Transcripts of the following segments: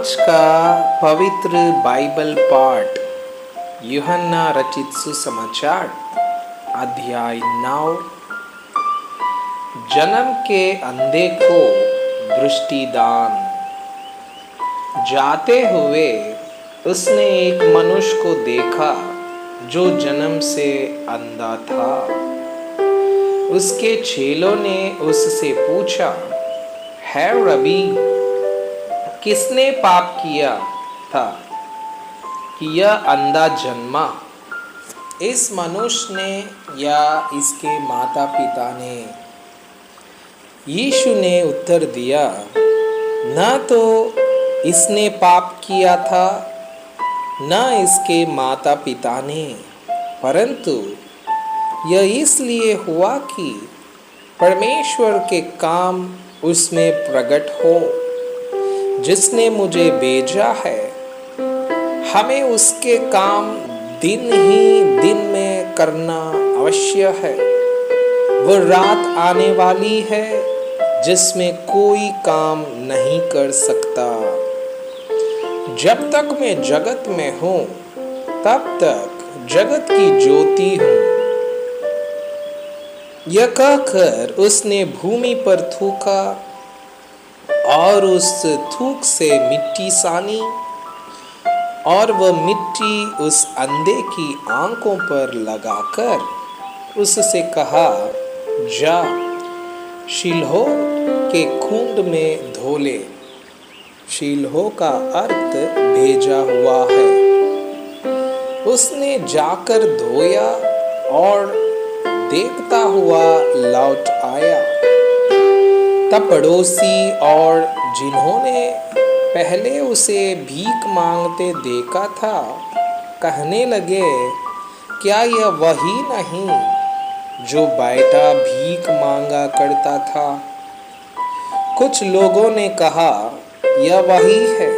आज का पवित्र बाइबल पाठ यूहन्ना रचित सुसमाचार अध्याय 9। जन्म के अंधे को दृष्टिदान। जाते हुए उसने एक मनुष्य को देखा जो जन्म से अंधा था। उसके चेलों ने उससे पूछा, है रबी, किसने पाप किया था कि यह अंधा जन्मा, इस मनुष्य ने या इसके माता पिता ने? यीशु ने उत्तर दिया, न तो इसने पाप किया था न इसके माता पिता ने, परंतु यह इसलिए हुआ कि परमेश्वर के काम उसमें प्रकट हो। जिसने मुझे भेजा है, हमें उसके काम दिन ही दिन में करना अवश्य है। वह रात आने वाली है जिसमें कोई काम नहीं कर सकता। जब तक मैं जगत में हूँ तब तक जगत की ज्योति हूँ। यह कहकर उसने भूमि पर थूका और उस थूक से मिट्टी सानी, और वह मिट्टी उस अंधे की आंखों पर लगाकर उससे कहा, जा शीलोह के कुंड में धो ले। शीलोह का अर्थ भेजा हुआ है। उसने जाकर धोया और देखता हुआ लौट आया। तब पड़ोसी और जिन्होंने पहले उसे भीख मांगते देखा था कहने लगे, क्या यह वही नहीं जो बेटा भीख मांगा करता था? कुछ लोगों ने कहा, यह वही है।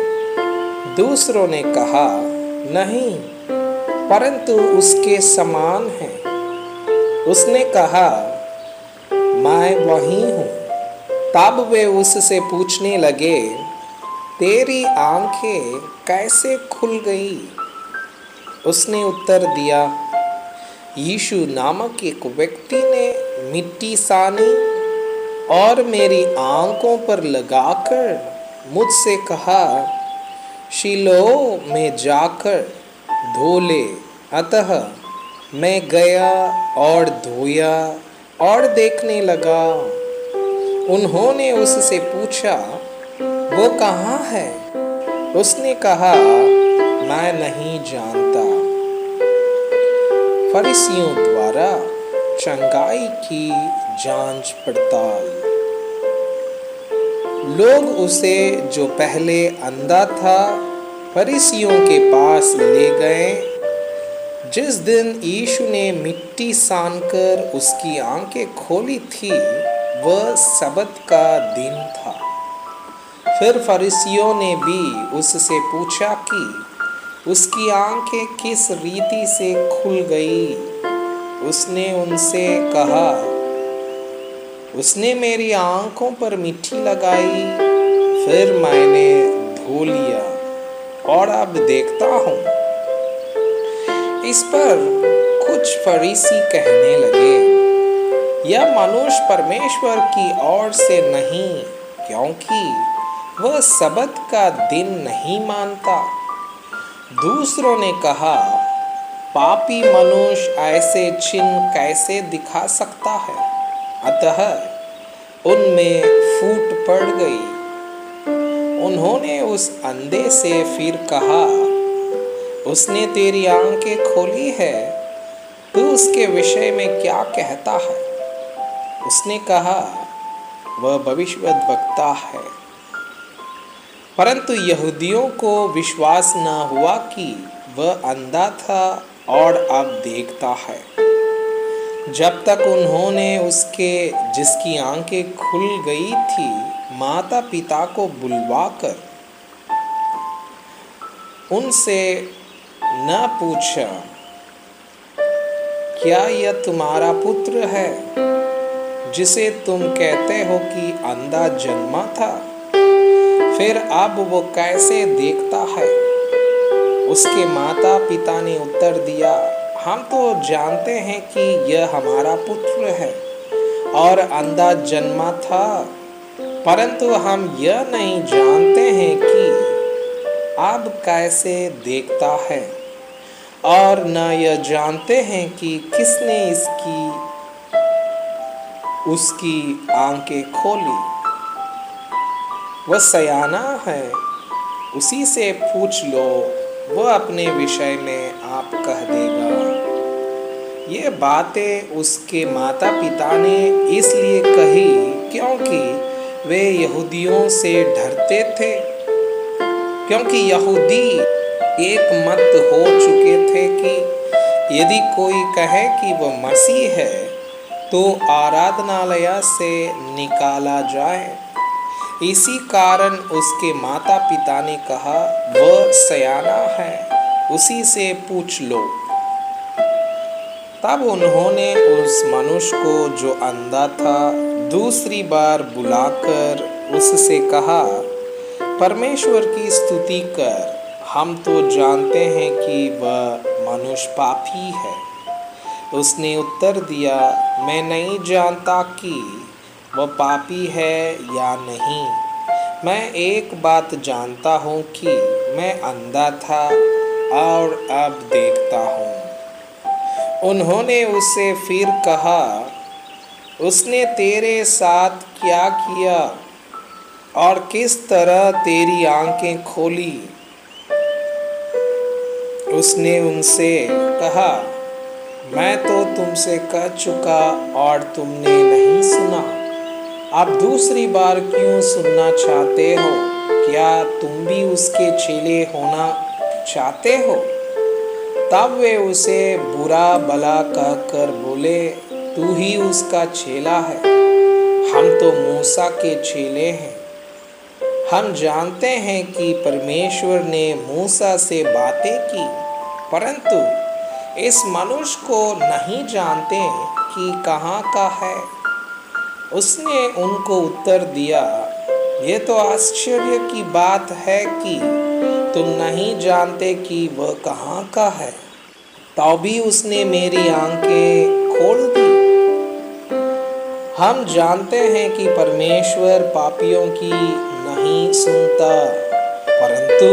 दूसरों ने कहा, नहीं, परंतु उसके समान है। उसने कहा, मैं वही हूँ। तब वे उससे पूछने लगे, तेरी आंखें कैसे खुल गई? उसने उत्तर दिया, यीशु नामक एक व्यक्ति ने मिट्टी सानी और मेरी आंखों पर लगाकर मुझसे कहा, शीलोह में जाकर धो ले। अतः मैं गया और धोया और देखने लगा। उन्होंने उससे पूछा, वो कहाँ है? उसने कहा, मैं नहीं जानता। फरीसियों द्वारा चंगाई की जांच पड़ताल। लोग उसे, जो पहले अंधा था, फरीसियों के पास ले गए। जिस दिन यीशु ने मिट्टी सानकर उसकी आंखें खोली थी, वह सबत का दिन था। फिर फरीसियों ने भी उससे पूछा कि उसकी आंखें किस रीति से खुल गई। उसने उनसे कहा, उसने मेरी आंखों पर मिट्टी लगाई, फिर मैंने धो लिया और अब देखता हूँ। इस पर कुछ फरीसी कहने लगे, यह मनुष्य परमेश्वर की ओर से नहीं, क्योंकि वह सबत का दिन नहीं मानता। दूसरों ने कहा, पापी मनुष्य ऐसे चिन्ह कैसे दिखा सकता है? अतः उनमें फूट पड़ गई। उन्होंने उस अंधे से फिर कहा, उसने तेरी आंखें खोली है, तू उसके विषय में क्या कहता है? उसने कहा, वह भविष्यद्वक्ता है। परंतु यहूदियों को विश्वास न हुआ कि वह अंधा था और अब देखता है। जब तक उन्होंने उसके, जिसकी आंखें खुल गई थी, माता पिता को बुलवाकर उनसे न पूछा, क्या यह तुम्हारा पुत्र है जिसे तुम कहते हो कि अंधा जन्मा था? फिर अब वो कैसे देखता है? उसके माता पिता ने उत्तर दिया, हम तो जानते हैं कि यह हमारा पुत्र है और अंधा जन्मा था, परंतु हम यह नहीं जानते हैं कि अब कैसे देखता है, और न यह जानते हैं कि किसने उसकी आंखें खोली। वह सयाना है, उसी से पूछ लो, वह अपने विषय में आप कह देगा। ये बातें उसके माता पिता ने इसलिए कही क्योंकि वे यहूदियों से डरते थे, क्योंकि यहूदी एक मत हो चुके थे कि यदि कोई कहे कि वह मसीह है तो आराधनालय से निकाला जाए। इसी कारण उसके माता पिता ने कहा, वह सयाना है, उसी से पूछ लो। तब उन्होंने उस मनुष्य को जो अंधा था दूसरी बार बुलाकर उससे कहा, परमेश्वर की स्तुति कर, हम तो जानते हैं कि वह मनुष्य पापी है। उसने उत्तर दिया, मैं नहीं जानता कि वह पापी है या नहीं। मैं एक बात जानता हूँ कि मैं अंधा था और अब देखता हूँ। उन्होंने उससे फिर कहा, उसने तेरे साथ क्या किया और किस तरह तेरी आंखें खोली? उसने उनसे कहा, मैं तो तुमसे कह चुका और तुमने नहीं सुना। आप दूसरी बार क्यों सुनना चाहते हो? क्या तुम भी उसके चेले होना चाहते हो? तब वे उसे बुरा भला कहकर बोले, तू ही उसका चेला है, हम तो मूसा के चेले हैं। हम जानते हैं कि परमेश्वर ने मूसा से बातें की, परंतु इस मनुष्य को नहीं जानते कि कहाँ का है। उसने उनको उत्तर दिया, ये तो आश्चर्य की बात है कि तुम नहीं जानते कि वह कहाँ का है, तो भी उसने मेरी आंखें खोल दी। हम जानते हैं कि परमेश्वर पापियों की नहीं सुनता, परंतु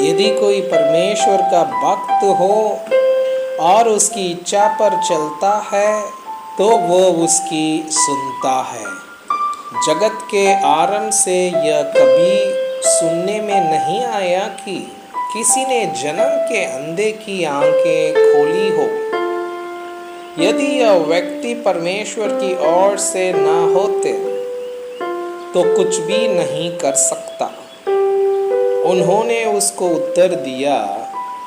यदि कोई परमेश्वर का भक्त हो और उसकी इच्छा पर चलता है तो वो उसकी सुनता है। जगत के आरंभ से यह कभी सुनने में नहीं आया कि किसी ने जन्म के अंधे की आंखें खोली हो। यदि यह व्यक्ति परमेश्वर की ओर से ना होते तो कुछ भी नहीं कर सकता। उन्होंने उसको उत्तर दिया,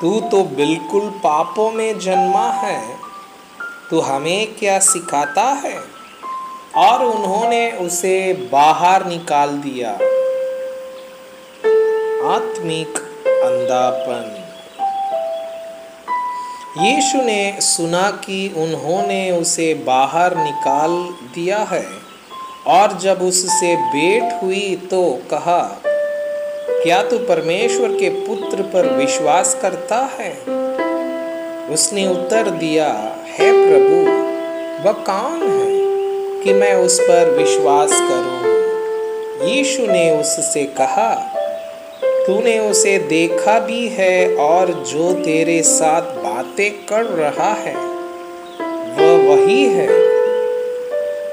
तू तो बिल्कुल पापों में जन्मा है, तू हमें क्या सिखाता है? और उन्होंने उसे बाहर निकाल दिया। आत्मिक अंधापन। यीशु ने सुना कि उन्होंने उसे बाहर निकाल दिया है और जब उससे भेंट हुई तो कहा, क्या तू परमेश्वर के पुत्र पर विश्वास करता है? उसने उत्तर दिया, हे प्रभु, वह कौन है कि मैं उस पर विश्वास करूं? यीशु ने उससे कहा, तूने उसे देखा भी है और जो तेरे साथ बातें कर रहा है वह वही है।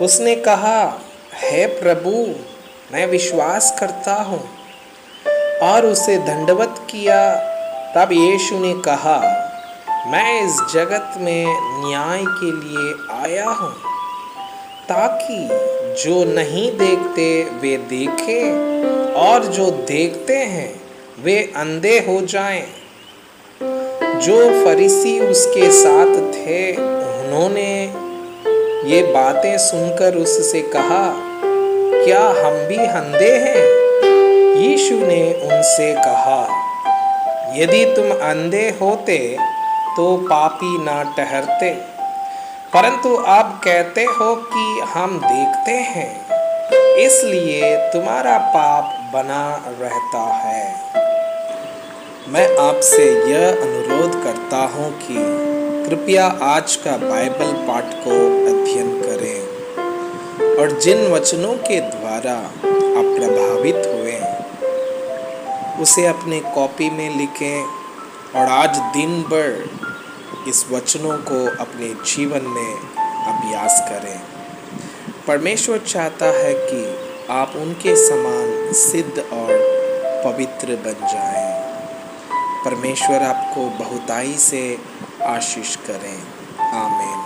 उसने कहा, हे प्रभु, मैं विश्वास करता हूँ, और उसे दंडवत किया। तब यीशु ने कहा, मैं इस जगत में न्याय के लिए आया हूँ, ताकि जो नहीं देखते वे देखें और जो देखते हैं वे अंधे हो जाएं। जो फरीसी उसके साथ थे उन्होंने ये बातें सुनकर उससे कहा, क्या हम भी अंधे हैं? यीशु ने उनसे कहा, यदि तुम अंधे होते तो पापी ना ठहरते, परंतु आप कहते हो कि हम देखते हैं, इसलिए तुम्हारा पाप बना रहता है। मैं आपसे यह अनुरोध करता हूँ कि कृपया आज का बाइबल पाठ को अध्ययन करें और जिन वचनों के द्वारा आप प्रभावित हुए उसे अपने कॉपी में लिखें और आज दिन भर इस वचनों को अपने जीवन में अभ्यास करें। परमेश्वर चाहता है कि आप उनके समान सिद्ध और पवित्र बन जाएं। परमेश्वर आपको बहुताई से आशीष करें। आमीन।